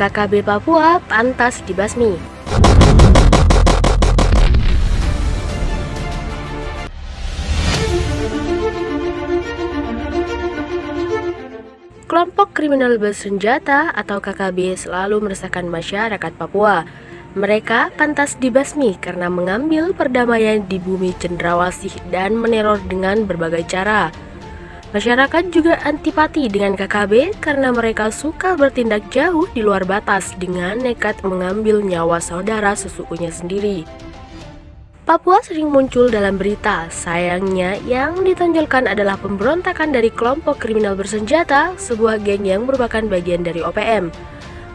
KKB Papua pantas dibasmi. Kelompok kriminal bersenjata atau KKB selalu meresahkan masyarakat Papua. Mereka pantas dibasmi karena mengambil perdamaian di bumi cendrawasih dan meneror dengan berbagai cara. Masyarakat juga antipati dengan KKB karena mereka suka bertindak jauh di luar batas dengan nekat mengambil nyawa saudara sesukunya sendiri. Papua sering muncul dalam berita, sayangnya yang ditonjolkan adalah pemberontakan dari kelompok kriminal bersenjata, sebuah geng yang merupakan bagian dari OPM.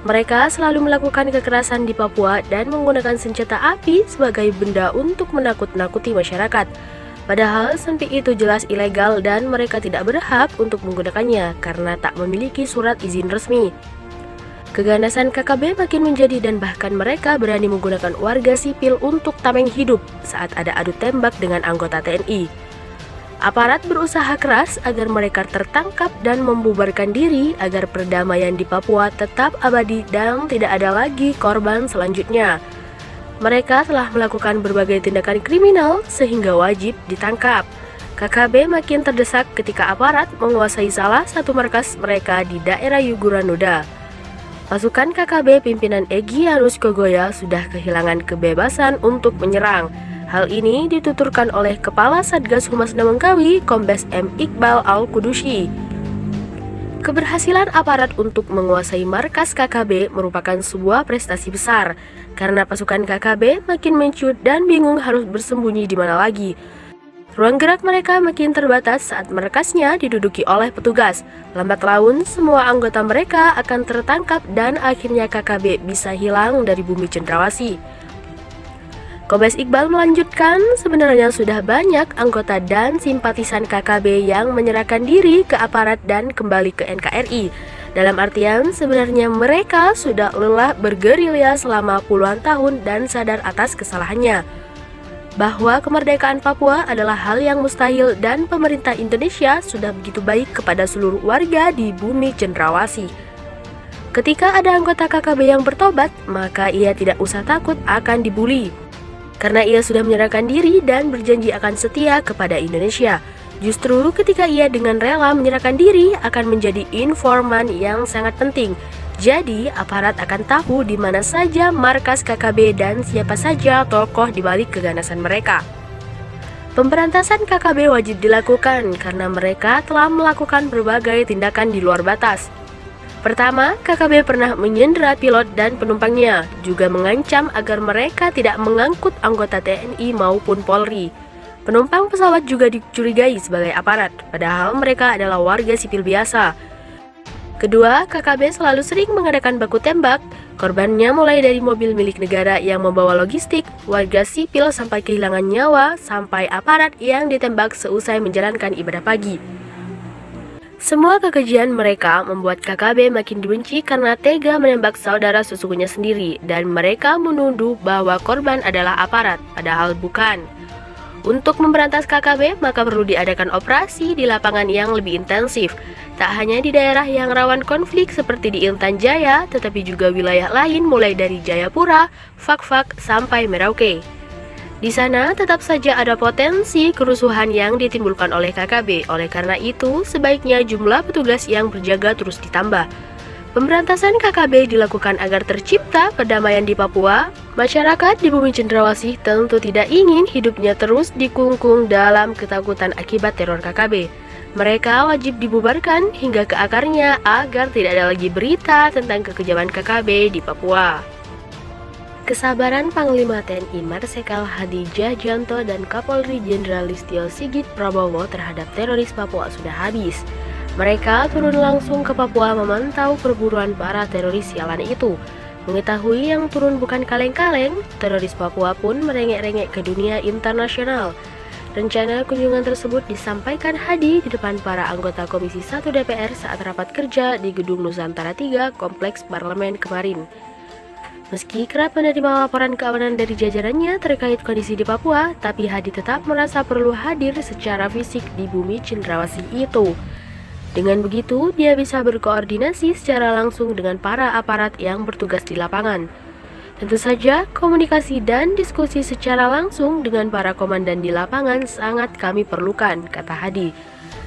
Mereka selalu melakukan kekerasan di Papua dan menggunakan senjata api sebagai benda untuk menakut-nakuti masyarakat. Padahal senpi itu jelas ilegal dan mereka tidak berhak untuk menggunakannya karena tak memiliki surat izin resmi. Keganasan KKB makin menjadi dan bahkan mereka berani menggunakan warga sipil untuk tameng hidup saat ada adu tembak dengan anggota TNI. Aparat berusaha keras agar mereka tertangkap dan membubarkan diri agar perdamaian di Papua tetap abadi dan tidak ada lagi korban selanjutnya. Mereka telah melakukan berbagai tindakan kriminal sehingga wajib ditangkap. KKB makin terdesak ketika aparat menguasai salah satu markas mereka di daerah Yugurunuda. Pasukan KKB pimpinan Egyanus Kogoya sudah kehilangan kebebasan untuk menyerang. Hal ini dituturkan oleh Kepala Satgas Humas Namangkawi, Kombes M. Iqbal Al-Kudusi. Keberhasilan aparat untuk menguasai markas KKB merupakan sebuah prestasi besar, karena pasukan KKB makin mencut dan bingung harus bersembunyi di mana lagi. Ruang gerak mereka makin terbatas saat markasnya diduduki oleh petugas. Lambat laun, semua anggota mereka akan tertangkap dan akhirnya KKB bisa hilang dari bumi cendrawasih. Kombes Iqbal melanjutkan, sebenarnya sudah banyak anggota dan simpatisan KKB yang menyerahkan diri ke aparat dan kembali ke NKRI. Dalam artian, sebenarnya mereka sudah lelah bergerilya selama puluhan tahun dan sadar atas kesalahannya. Bahwa kemerdekaan Papua adalah hal yang mustahil dan pemerintah Indonesia sudah begitu baik kepada seluruh warga di bumi cendrawasih. Ketika ada anggota KKB yang bertobat, maka ia tidak usah takut akan dibuli. Karena ia sudah menyerahkan diri dan berjanji akan setia kepada Indonesia. Justru ketika ia dengan rela menyerahkan diri akan menjadi informan yang sangat penting. Jadi aparat akan tahu di mana saja markas KKB dan siapa saja tokoh di balik keganasan mereka. Pemberantasan KKB wajib dilakukan karena mereka telah melakukan berbagai tindakan di luar batas. Pertama, KKB pernah menyandera pilot dan penumpangnya, juga mengancam agar mereka tidak mengangkut anggota TNI maupun Polri. Penumpang pesawat juga dicurigai sebagai aparat, padahal mereka adalah warga sipil biasa. Kedua, KKB selalu sering mengadakan baku tembak. Korbannya mulai dari mobil milik negara yang membawa logistik, warga sipil sampai kehilangan nyawa, sampai aparat yang ditembak seusai menjalankan ibadah pagi. Semua kekejian mereka membuat KKB makin dibenci karena tega menembak saudara sesukunya sendiri dan mereka menuduh bahwa korban adalah aparat, padahal bukan. Untuk memberantas KKB, maka perlu diadakan operasi di lapangan yang lebih intensif. Tak hanya di daerah yang rawan konflik seperti di Intan Jaya, tetapi juga wilayah lain mulai dari Jayapura, Fak-Fak, sampai Merauke. Di sana tetap saja ada potensi kerusuhan yang ditimbulkan oleh KKB. Oleh karena itu, sebaiknya jumlah petugas yang berjaga terus ditambah. Pemberantasan KKB dilakukan agar tercipta perdamaian di Papua. Masyarakat di bumi cendrawasih tentu tidak ingin hidupnya terus dikungkung dalam ketakutan akibat teror KKB. Mereka wajib dibubarkan hingga ke akarnya agar tidak ada lagi berita tentang kekejaman KKB di Papua. Kesabaran Panglima TNI Marsikal Hadi Djajjanto dan Kapolri Jenderal Listio Sigit Prabowo terhadap teroris Papua sudah habis. Mereka turun langsung ke Papua memantau perburuan para teroris sialan itu. Mengetahui yang turun bukan kaleng-kaleng, teroris Papua pun merengek-rengek ke dunia internasional. Rencana kunjungan tersebut disampaikan Hadi di depan para anggota Komisi 1 DPR saat rapat kerja di Gedung Nusantara 3 Kompleks Parlemen kemarin. Meski kerap menerima laporan keamanan dari jajarannya terkait kondisi di Papua, tapi Hadi tetap merasa perlu hadir secara fisik di bumi cendrawasih itu. Dengan begitu, dia bisa berkoordinasi secara langsung dengan para aparat yang bertugas di lapangan. Tentu saja, komunikasi dan diskusi secara langsung dengan para komandan di lapangan sangat kami perlukan, kata Hadi.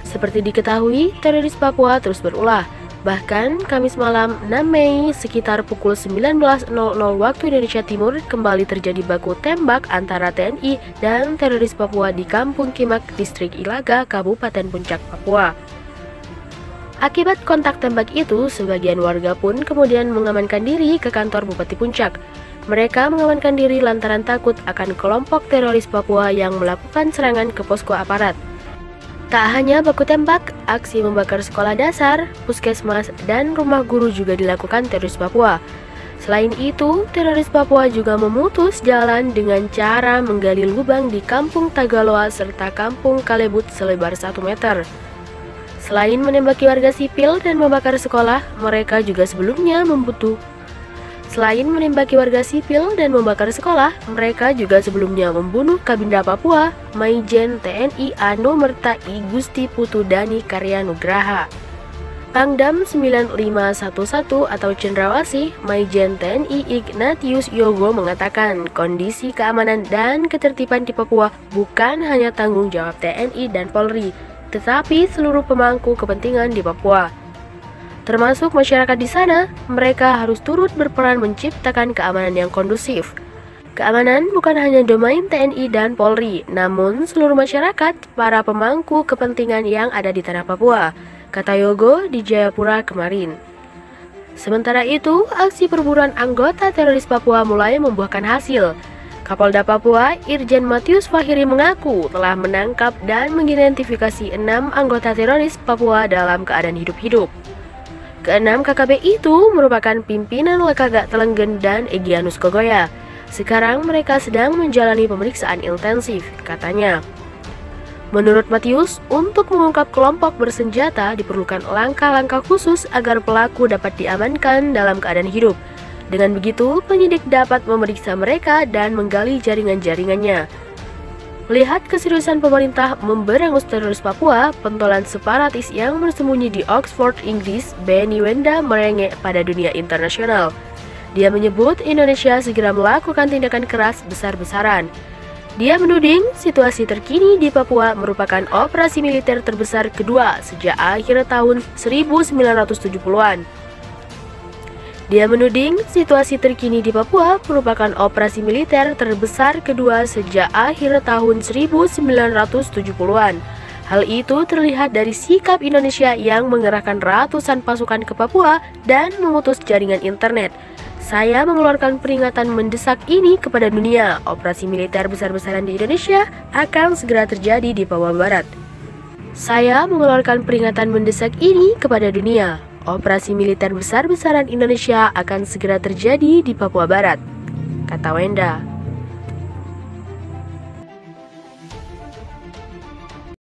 Seperti diketahui, teroris Papua terus berulah. Bahkan, Kamis malam 6 Mei sekitar pukul 19.00 waktu Indonesia Timur kembali terjadi baku tembak antara TNI dan teroris Papua di Kampung Kimak, Distrik Ilaga, Kabupaten Puncak, Papua. Akibat kontak tembak itu, sebagian warga pun kemudian mengamankan diri ke kantor Bupati Puncak. Mereka mengamankan diri lantaran takut akan kelompok teroris Papua yang melakukan serangan ke posko aparat. Tak hanya baku tembak, aksi membakar sekolah dasar, puskesmas, dan rumah guru juga dilakukan teroris Papua. Selain itu, teroris Papua juga memutus jalan dengan cara menggali lubang di Kampung Tagaloa serta Kampung Kalebut selebar 1 meter. Selain menembaki warga sipil dan membakar sekolah, mereka juga sebelumnya membunuh Kabinda Papua, Maijen TNI Anomerta I Gusti Putu Dani Karya Nugraha. Pangdam 9511 atau Cendrawasih, Maijen TNI Ignatius Yogo mengatakan kondisi keamanan dan ketertiban di Papua bukan hanya tanggung jawab TNI dan Polri, tetapi seluruh pemangku kepentingan di Papua. Termasuk masyarakat di sana, mereka harus turut berperan menciptakan keamanan yang kondusif. Keamanan bukan hanya domain TNI dan Polri, namun seluruh masyarakat, para pemangku kepentingan yang ada di tanah Papua, kata Yogo di Jayapura kemarin. Sementara itu, aksi perburuan anggota teroris Papua mulai membuahkan hasil. Kapolda Papua, Irjen Matius Fahiri mengaku telah menangkap dan mengidentifikasi 6 anggota teroris Papua dalam keadaan hidup-hidup. Keenam KKB itu merupakan pimpinan Lekagak Telenggen dan Egyanus Kogoya. Sekarang mereka sedang menjalani pemeriksaan intensif, katanya. Menurut Matius, untuk mengungkap kelompok bersenjata diperlukan langkah-langkah khusus agar pelaku dapat diamankan dalam keadaan hidup. Dengan begitu, penyidik dapat memeriksa mereka dan menggali jaringan-jaringannya. Melihat keseriusan pemerintah memberangus teroris Papua, pentolan separatis yang bersembunyi di Oxford, Inggris, Benny Wenda merengek pada dunia internasional. Dia menyebut Indonesia segera melakukan tindakan keras besar-besaran. Dia menuding situasi terkini di Papua merupakan operasi militer terbesar kedua sejak akhir tahun 1970-an. Dia menuding situasi terkini di Papua merupakan operasi militer terbesar kedua sejak akhir tahun 1970-an. Hal itu terlihat dari sikap Indonesia yang mengerahkan ratusan pasukan ke Papua dan memutus jaringan internet. Saya mengeluarkan peringatan mendesak ini kepada dunia. Operasi militer besar-besaran di Indonesia akan segera terjadi di Papua Barat. Saya mengeluarkan peringatan mendesak ini kepada dunia. Operasi militer besar-besaran Indonesia akan segera terjadi di Papua Barat, kata Wenda.